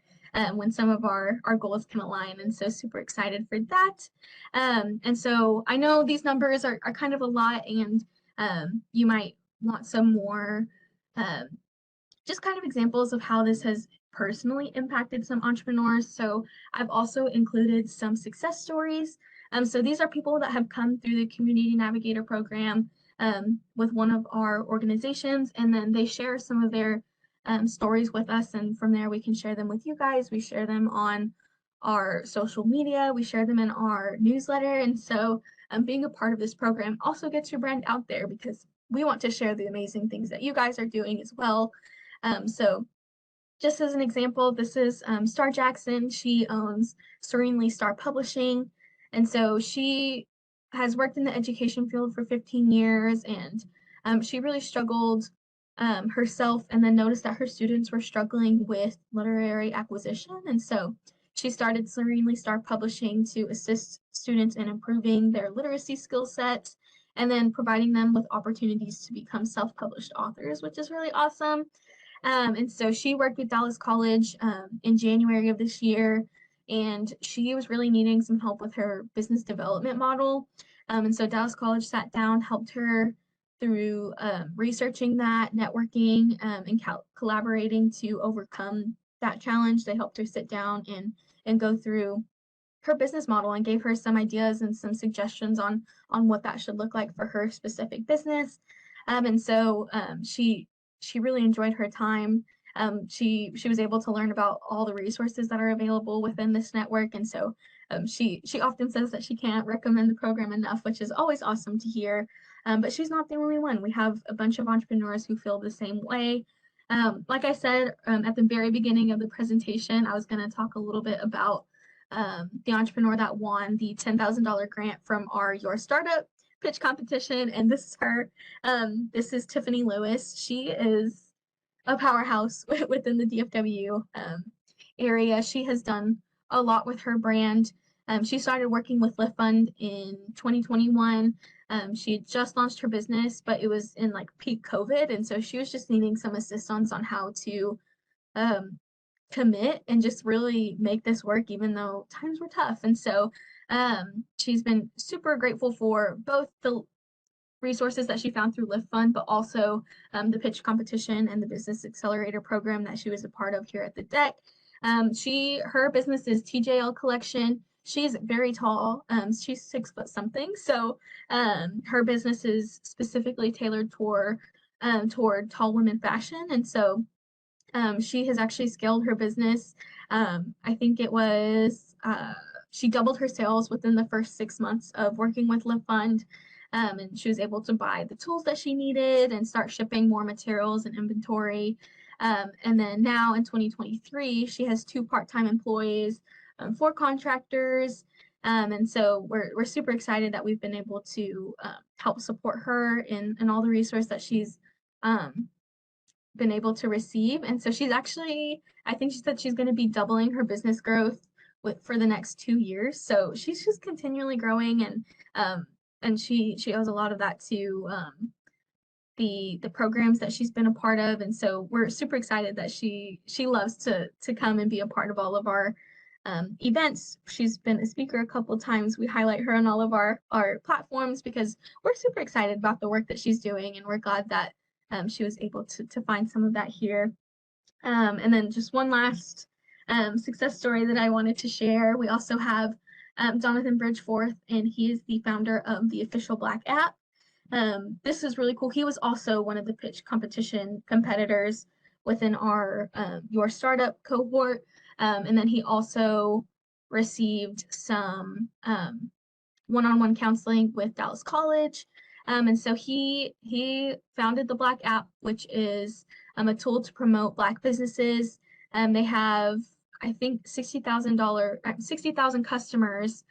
some of our goals can align. And so super excited for that. And so I know these numbers are kind of a lot, and you might want some more just kind of examples of how this has personally impacted some entrepreneurs. So I've also included some success stories. So these are people that have come through the Community Navigator program with one of our organizations, and then they share some of their stories with us, and from there we can share them with you guys. We share them on our social media, we share them in our newsletter, and so being a part of this program also gets your brand out there because we want to share the amazing things that you guys are doing as well. So just as an example, this is Star Jackson. She owns Serenely Star Publishing, and so she has worked in the education field for 15 years, and she really struggled herself, and then noticed that her students were struggling with literary acquisition, and so she started Serenely Star Publishing to assist students in improving their literacy skill sets and then providing them with opportunities to become self-published authors, which is really awesome. And so she worked with Dallas College in January of this year, and she was really needing some help with her business development model. And so Dallas College sat down, helped her through researching that, networking, and collaborating to overcome that challenge. They helped her sit down and go through her business model and gave her some ideas and some suggestions on what that should look like for her specific business. And so she really enjoyed her time. She was able to learn about all the resources that are available within this network, and so she often says that she can't recommend the program enough, which is always awesome to hear. But she's not the only one. We have a bunch of entrepreneurs who feel the same way. Like I said at the very beginning of the presentation, I was going to talk a little bit about the entrepreneur that won the $10,000 grant from our Your Startup pitch competition, and this is her. This is Tiffany Lewis. She is a powerhouse within the DFW area. She has done a lot with her brand. She started working with Lyft Fund in 2021. She had just launched her business, but it was in like peak COVID, and so she was just needing some assistance on how to commit and just really make this work, even though times were tough. And so she's been super grateful for both the resources that she found through Lyft Fund, but also the pitch competition and the business accelerator program that she was a part of here at the deck. Her business is TJL Collection. She's very tall. She's 6 foot something. So her business is specifically tailored toward tall women fashion. And so she has actually scaled her business. I think it was she doubled her sales within the first 6 months of working with Lyft Fund. And she was able to buy the tools that she needed and start shipping more materials and inventory. And then now in 2023, she has 2 part-time employees, 4 contractors. And so we're super excited that we've been able to help support her in all the resources that she's been able to receive. And so she's actually, I think she said she's going to be doubling her business growth for the next 2 years. So she's just continually growing, and she owes a lot of that to the programs that she's been a part of. And so we're super excited that she loves to come and be a part of all of our events. She's been a speaker a couple of times. We highlight her on all of our platforms because we're super excited about the work that she's doing, and we're glad that she was able to find some of that here. And then just one last success story that I wanted to share. We also have Jonathan Bridgeforth, and he is the founder of the Official Black app. This is really cool. He was also one of the pitch competition competitors within our Your Startup cohort. And then he also received some one-on-one counseling with Dallas College. And so he founded the Black app, which is a tool to promote Black businesses. They have, I think, 60,000 customers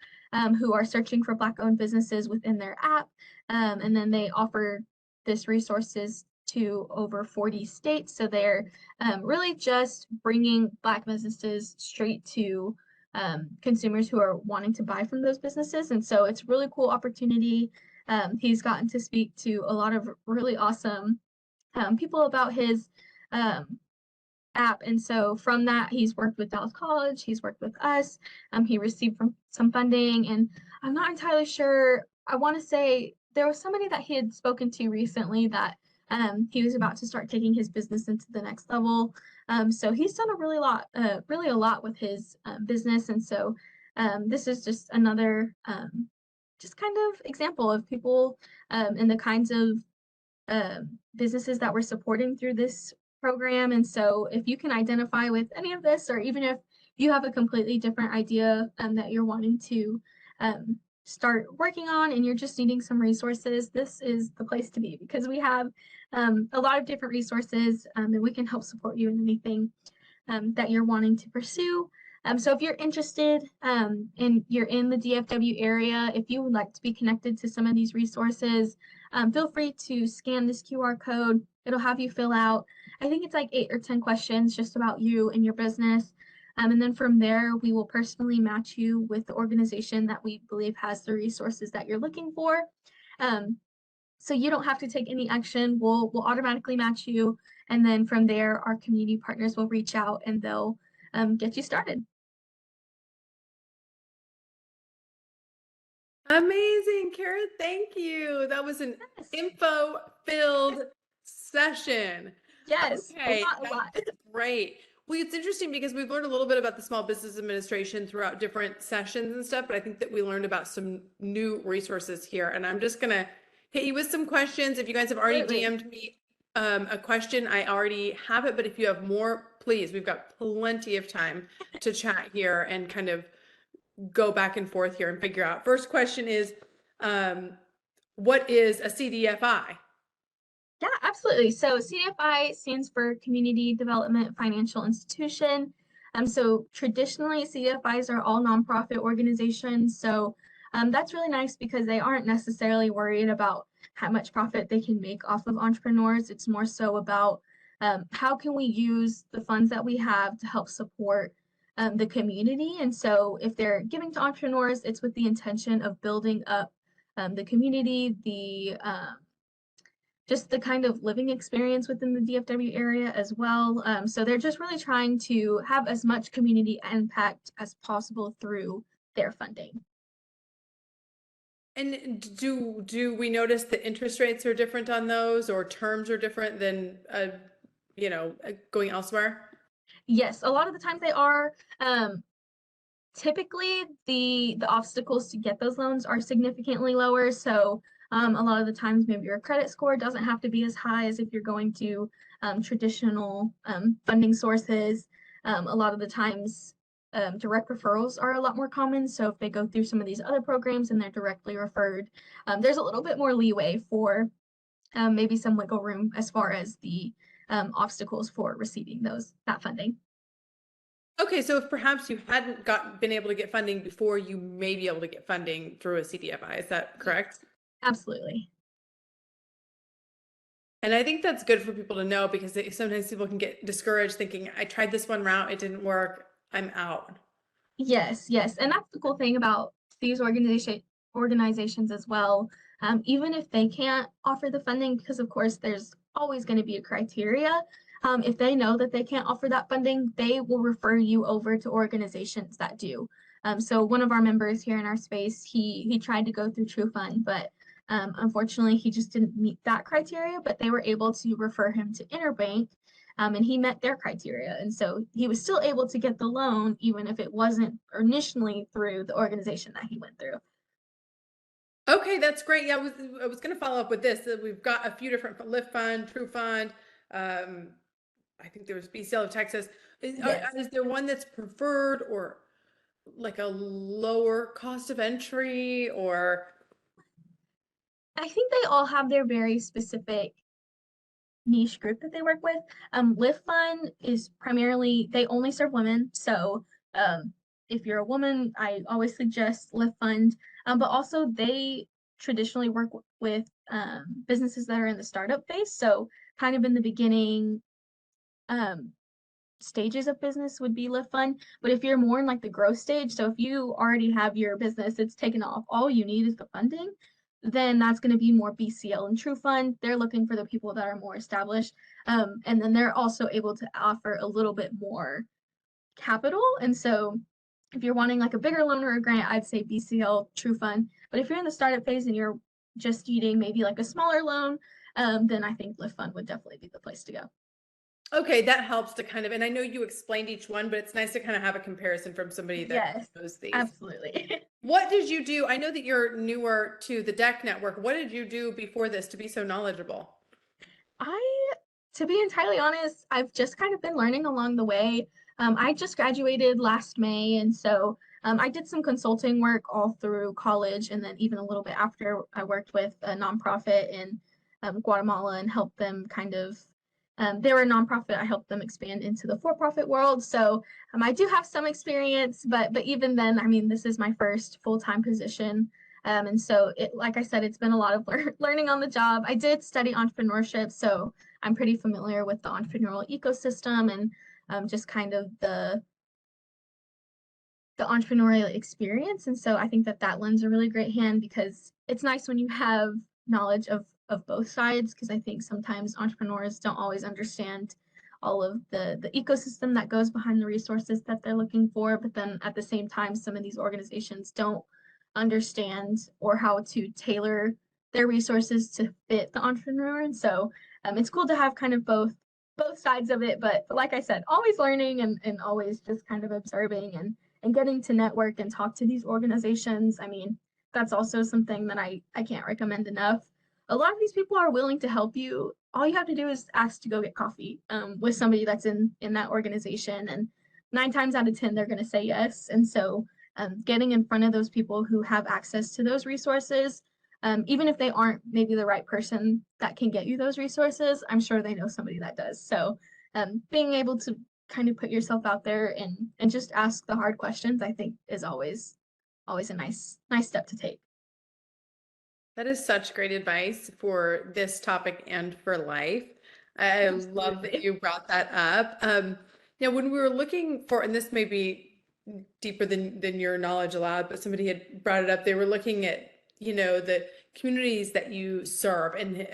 who are searching for Black-owned businesses within their app. And then they offer this resources to over 40 states. So they're really just bringing Black businesses straight to consumers who are wanting to buy from those businesses. And so it's a really cool opportunity. He's gotten to speak to a lot of really awesome people about his app. And so from that, he's worked with Dallas College, he's worked with us, he received some funding, and I'm not entirely sure. I want to say there was somebody that he had spoken to recently that he was about to start taking his business into the next level. So he's done really a lot with his business. And so this is just another just kind of example of people and the kinds of businesses that we're supporting through this program. And so if you can identify with any of this, or even if you have a completely different idea that you're wanting to start working on and you're just needing some resources, this is the place to be, because we have a lot of different resources and we can help support you in anything that you're wanting to pursue. So if you're interested and you're in the DFW area, if you would like to be connected to some of these resources, feel free to scan this QR code. It'll have you fill out, I think it's like 8 or 10 questions just about you and your business. And then from there, we will personally match you with the organization that we believe has the resources that you're looking for. So you don't have to take any action. We'll automatically match you. And then from there, our community partners will reach out and they'll get you started. Amazing, Kara. Thank you. That was an Yes. info-filled session. Yes, a Okay, lot, a lot. that's great. Well, it's interesting because we've learned a little bit about the Small Business Administration throughout different sessions and stuff, but I think that we learned about some new resources here. And I'm just gonna hit you with some questions. If you guys have already Absolutely. DM'd me a question, I already have it, but if you have more, please, we've got plenty of time to chat here and kind of go back and forth here and figure out. First question is, what is a CDFI? Yeah, absolutely. So CDFI stands for Community Development Financial Institution. So traditionally, CDFIs are all nonprofit organizations. So that's really nice because they aren't necessarily worried about how much profit they can make off of entrepreneurs. It's more so about how can we use the funds that we have to help support the community. And so if they're giving to entrepreneurs, it's with the intention of building up the community, just the kind of living experience within the DFW area as well. So they're just really trying to have as much community impact as possible through their funding. And do we notice the interest rates are different on those or terms are different than going elsewhere? Yes, a lot of the times they are. Typically, the obstacles to get those loans are significantly lower. So a lot of the times, maybe your credit score doesn't have to be as high as if you're going to traditional funding sources. A lot of the times, direct referrals are a lot more common. So if they go through some of these other programs and they're directly referred, there's a little bit more leeway for maybe some wiggle room as far as the obstacles for receiving that funding. Okay, so if perhaps you hadn't been able to get funding before, you may be able to get funding through a CDFI. Is that correct? Absolutely. And I think that's good for people to know because sometimes people can get discouraged thinking, I tried this one route, it didn't work, I'm out. Yes, yes. And that's the cool thing about these organizations as well. Even if they can't offer the funding, because of course there's always going to be a criteria. If they know that they can't offer that funding, they will refer you over to organizations that do. So one of our members here in our space, he tried to go through True Fund, but unfortunately he just didn't meet that criteria. But they were able to refer him to Interbank, and he met their criteria. And so he was still able to get the loan, even if it wasn't initially through the organization that he went through. Okay, that's great. Yeah, I was going to follow up with this. We've got a few different Lift Fund, True Fund. I think there was BCL of Texas. Yes. Is there one that's preferred or like a lower cost of entry or? I think they all have their very specific niche group that they work with. Lift Fund is primarily, they only serve women. So if you're a woman, I always suggest Lift Fund. But also they traditionally work with businesses that are in the startup phase. So kind of in the beginning stages of business would be Lift Fund. But if you're more in like the growth stage, so if you already have your business, it's taken off, all you need is the funding, then that's going to be more BCL and True Fund. They're looking for the people that are more established. And then they're also able to offer a little bit more capital. And so if you're wanting like a bigger loan or a grant, I'd say BCL, True Fund. But if you're in the startup phase and you're just needing maybe like a smaller loan, then I think Lift Fund would definitely be the place to go. Okay, that helps to kind of, and I know you explained each one, but it's nice to kind of have a comparison from somebody that Yes, knows these. absolutely. What did you do? I know that you're newer to the Deck Network. What did you do before this to be so knowledgeable? I, to be entirely honest, I've just kind of been learning along the way. I just graduated last May, and so I did some consulting work all through college, and then even a little bit after, I worked with a nonprofit in Guatemala and helped them kind of. They were a nonprofit. I helped them expand into the for-profit world. So I do have some experience, but even then, I mean, this is my first full-time position. And so like I said, it's been a lot of learning on the job. I did study entrepreneurship, so I'm pretty familiar with the entrepreneurial ecosystem and just kind of the entrepreneurial experience. And so I think that lends a really great hand because it's nice when you have knowledge of both sides, because I think sometimes entrepreneurs don't always understand all of the ecosystem that goes behind the resources that they're looking for. But then at the same time, some of these organizations don't understand or how to tailor their resources to fit the entrepreneur. And so it's cool to have kind of both sides of it, but like I said, always learning and always just kind of observing and getting to network and talk to these organizations. I mean, that's also something that I can't recommend enough. A lot of these people are willing to help you. All you have to do is ask to go get coffee with somebody that's in that organization, and 9 times out of 10 they're going to say yes. And so getting in front of those people who have access to those resources, even if they aren't maybe the right person that can get you those resources, I'm sure they know somebody that does. So being able to kind of put yourself out there and just ask the hard questions, I think is always a nice step to take. That is such great advice for this topic and for life. I love that Absolutely. you brought that up. When we were looking for, and this may be deeper than your knowledge allowed, but somebody had brought it up. They were looking at, the communities that you serve, and the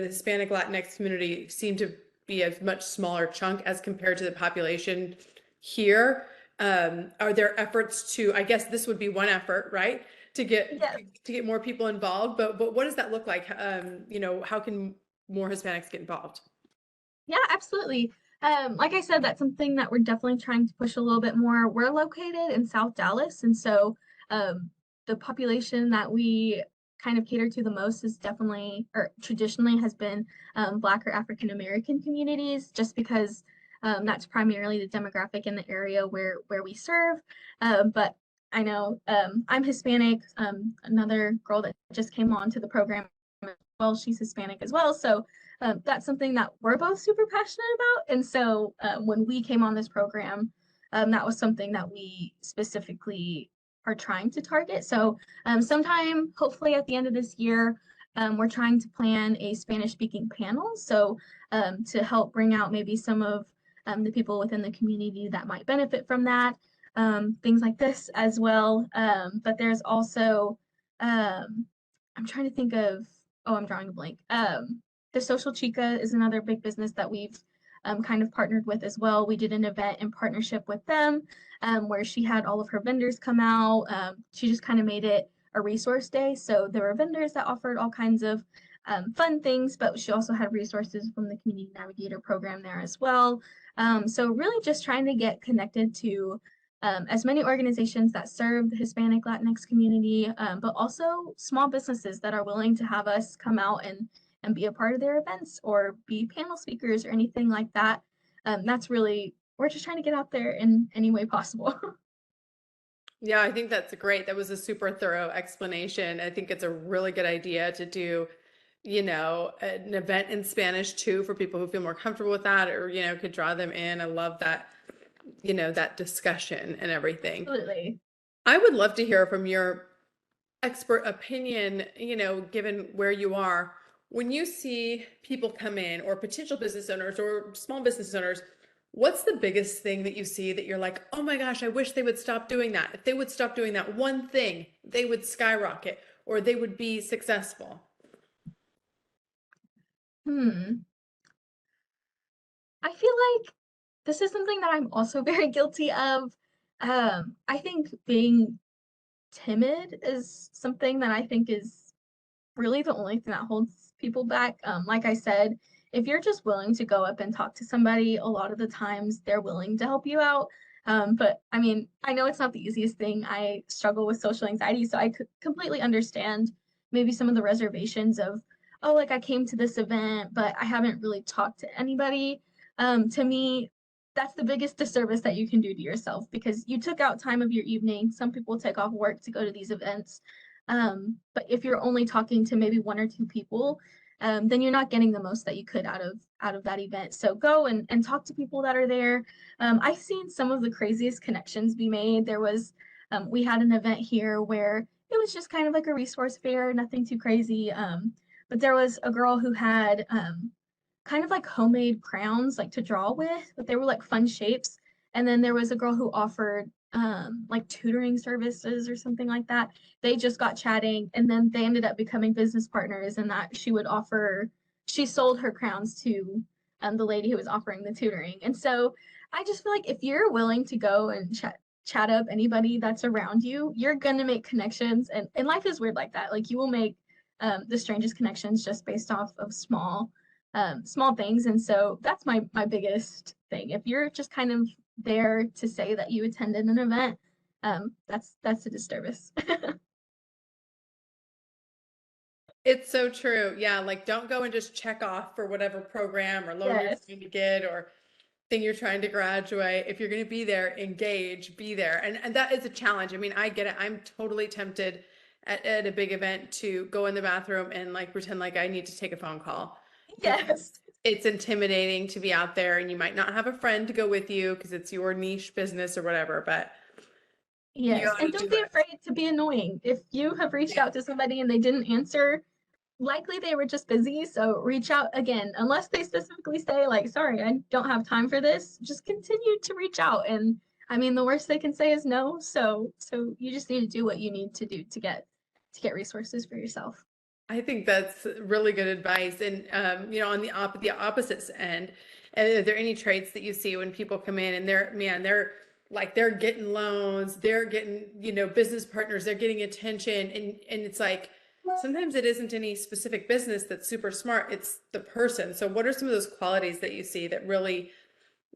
Hispanic Latinx community seemed to be a much smaller chunk as compared to the population here. Are there efforts to, I guess this would be one effort, right? To get Yes. to get more people involved, but what does that look like? How can more Hispanics get involved? Yeah, absolutely. Like I said, that's something that we're definitely trying to push a little bit more. We're located in South Dallas, and so the population that we kind of cater to the most is definitely, or traditionally has been, Black or African American communities, just because that's primarily the demographic in the area where we serve. But I know I'm Hispanic. Another girl that just came on to the program as well, she's Hispanic as well. So that's something that we're both super passionate about. And so when we came on this program, that was something that we specifically are trying to target. So sometime, hopefully at the end of this year, we're trying to plan a Spanish speaking panel. So to help bring out maybe some of the people within the community that might benefit from that, things like this as well. But there's also, I'm trying to think of, oh, I'm drawing a blank. The Social Chica is another big business that we've kind of partnered with as well. We did an event in partnership with them where she had all of her vendors come out. She just kind of made it a resource day. So there were vendors that offered all kinds of fun things, but she also had resources from the Community Navigator program there as well. So really just trying to get connected to as many organizations that serve the Hispanic Latinx community, but also small businesses that are willing to have us come out and be a part of their events or be panel speakers or anything like that. That's really, we're just trying to get out there in any way possible. Yeah, I think that's great. That was a super thorough explanation. I think it's a really good idea to do, an event in Spanish too, for people who feel more comfortable with that, or, could draw them in. I love that, that discussion and everything. Absolutely. I would love to hear from your expert opinion, given where you are, when you see people come in, or potential business owners or small business owners, what's the biggest thing that you see that you're like, oh my gosh, I wish they would stop doing that. If they would stop doing that one thing, they would skyrocket or they would be successful. Hmm. I feel like this is something that I'm also very guilty of. I think being timid is something that I think is really the only thing that holds people back. Like I said, if you're just willing to go up and talk to somebody, a lot of the times they're willing to help you out. But I mean, I know it's not the easiest thing. I struggle with social anxiety, so I could completely understand maybe some of the reservations of, oh, like I came to this event, but I haven't really talked to anybody. To me, that's the biggest disservice that you can do to yourself because you took out time of your evening. Some people take off work to go to these events. But if you're only talking to maybe one or two people, then you're not getting the most that you could out of that event. So go and talk to people that are there. I've seen some of the craziest connections be made. We had an event here where it was just kind of like a resource fair, nothing too crazy. But there was a girl who had kind of like homemade crowns like to draw with, but they were like fun shapes. And then there was a girl who offered like tutoring services or something like that. They just got chatting and then they ended up becoming business partners, and that she sold her crowns to the lady who was offering the tutoring. And so I just feel like if you're willing to go and chat chat up anybody that's around you. You're gonna make connections, and life is weird like that. Like you will make the strangest connections just based off of small things. And so that's my biggest thing. If you're just kind of there to say that you attended an event, that's a disservice. It's so true. Yeah, like don't go and just check off for whatever program or loan you're Yes. trying to get or thing you're trying to graduate. If you're going to be there, engage, be there. And that is a challenge. I mean, I get it. I'm totally tempted at a big event to go in the bathroom and like pretend like I need to take a phone call because Yes. it's intimidating to be out there and you might not have a friend to go with you because it's your niche business or whatever, but you Yes. got And to don't do be it. afraid to be annoying. If you have reached Yeah. out to somebody and they didn't answer, likely they were just busy. So reach out again, unless they specifically say, like, sorry, I don't have time for this. Just continue to reach out. And I mean, the worst they can say is no. So you just need to do what you need to do to get resources for yourself. I think that's really good advice. And on the opposite end, are there any traits that you see when people come in and they're like they're getting loans, they're getting, business partners, they're getting attention, and it's like sometimes it isn't any specific business that's super smart, it's the person. So what are some of those qualities that you see that really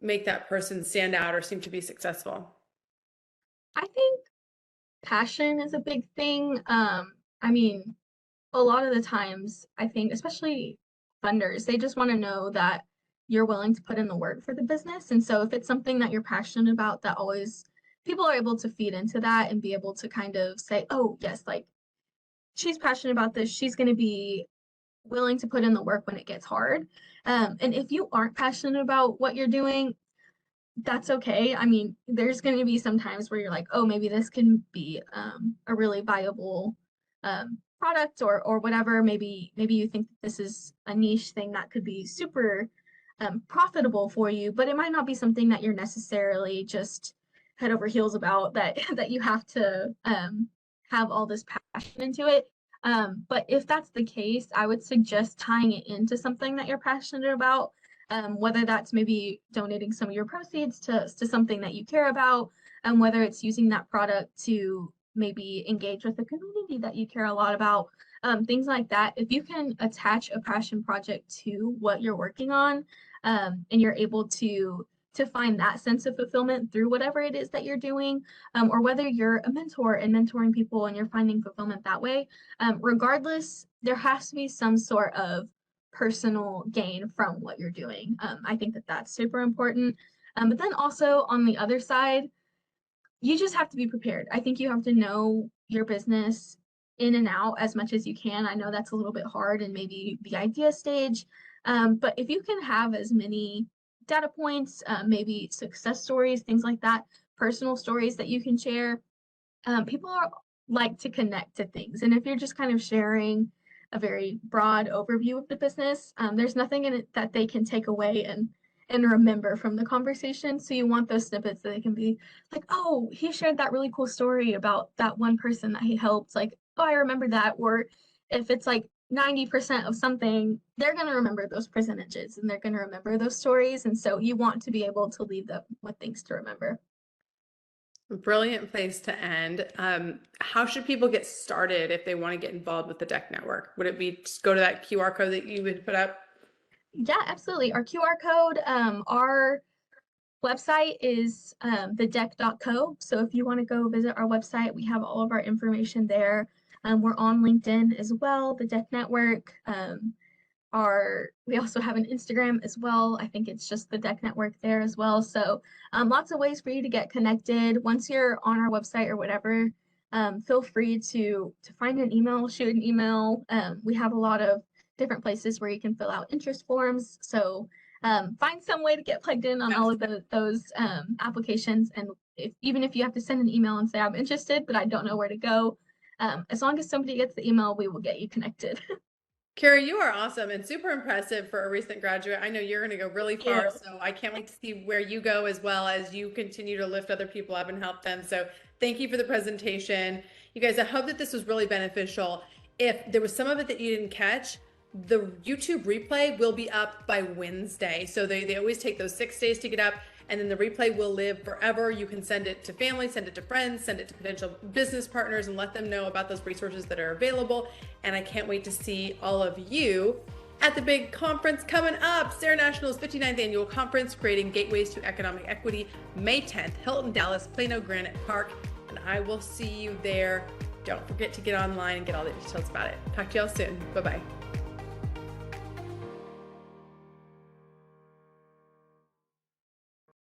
make that person stand out or seem to be successful? I think passion is a big thing. I mean, a lot of the times, I think, especially funders, they just want to know that you're willing to put in the work for the business. And so if it's something that you're passionate about, that always people are able to feed into that and be able to kind of say, oh, yes, like she's passionate about this. She's going to be willing to put in the work when it gets hard. And if you aren't passionate about what you're doing, that's okay. I mean, there's going to be some times where you're like, oh, maybe this can be a really viable product or whatever. Maybe you think that this is a niche thing that could be super profitable for you, but it might not be something that you're necessarily just head over heels about. That that you have to have all this passion into it. But if that's the case, I would suggest tying it into something that you're passionate about, whether that's maybe donating some of your proceeds to something that you care about, and whether it's using that product to maybe engage with the community that you care a lot about, things like that. If you can attach a passion project to what you're working on, and you're able to find that sense of fulfillment through whatever it is that you're doing, or whether you're a mentor and mentoring people and you're finding fulfillment that way, regardless, there has to be some sort of personal gain from what you're doing. I think that that's super important. But then also on the other side, you just have to be prepared. I think you have to know your business in and out as much as you can. I know that's a little bit hard and maybe the idea stage, but if you can have as many data points, maybe success stories, things like that, personal stories that you can share, people are like to connect to things. And if you're just kind of sharing a very broad overview of the business, there's nothing in it that they can take away and remember from the conversation. So you want those snippets that they can be like, oh, he shared that really cool story about that one person that he helped. Like, oh, I remember that. Or if it's like 90% of something, they're going to remember those percentages and they're going to remember those stories. And so you want to be able to leave them with things to remember. Brilliant place to end. How should people get started if they want to get involved with the Deck Network? Would it be just go to that QR code that you would put up? Yeah, absolutely. Our QR code, our website is thedeck.co. So if you want to go visit our website, we have all of our information there. We're on LinkedIn as well, the Deck Network. We also have an Instagram as well. I think it's just the Deck Network there as well. So lots of ways for you to get connected. Once you're on our website or whatever, feel free to find an email, shoot an email. We have a lot of different places where you can fill out interest forms. So find some way to get plugged in on all of those applications. And even if you have to send an email and say, I'm interested, but I don't know where to go, as long as somebody gets the email, we will get you connected. Kara, you are awesome and super impressive for a recent graduate. I know you're going to go really Yeah. far, so I can't wait to see where you go as well as you continue to lift other people up and help them. So thank you for the presentation. You guys, I hope that this was really beneficial. If there was some of it that you didn't catch, the YouTube replay will be up by Wednesday. So they always take those 6 days to get up. and then the replay will live forever. You can send it to family, send it to friends, send it to potential business partners, and let them know about those resources that are available. And I can't wait to see all of you at the big conference coming up, Sarah National's 59th Annual Conference, Creating Gateways to Economic Equity, May 10th, Hilton Dallas, Plano Granite Park. And I will see you there. Don't forget to get online and get all the details about it. Talk to y'all soon. Bye-bye.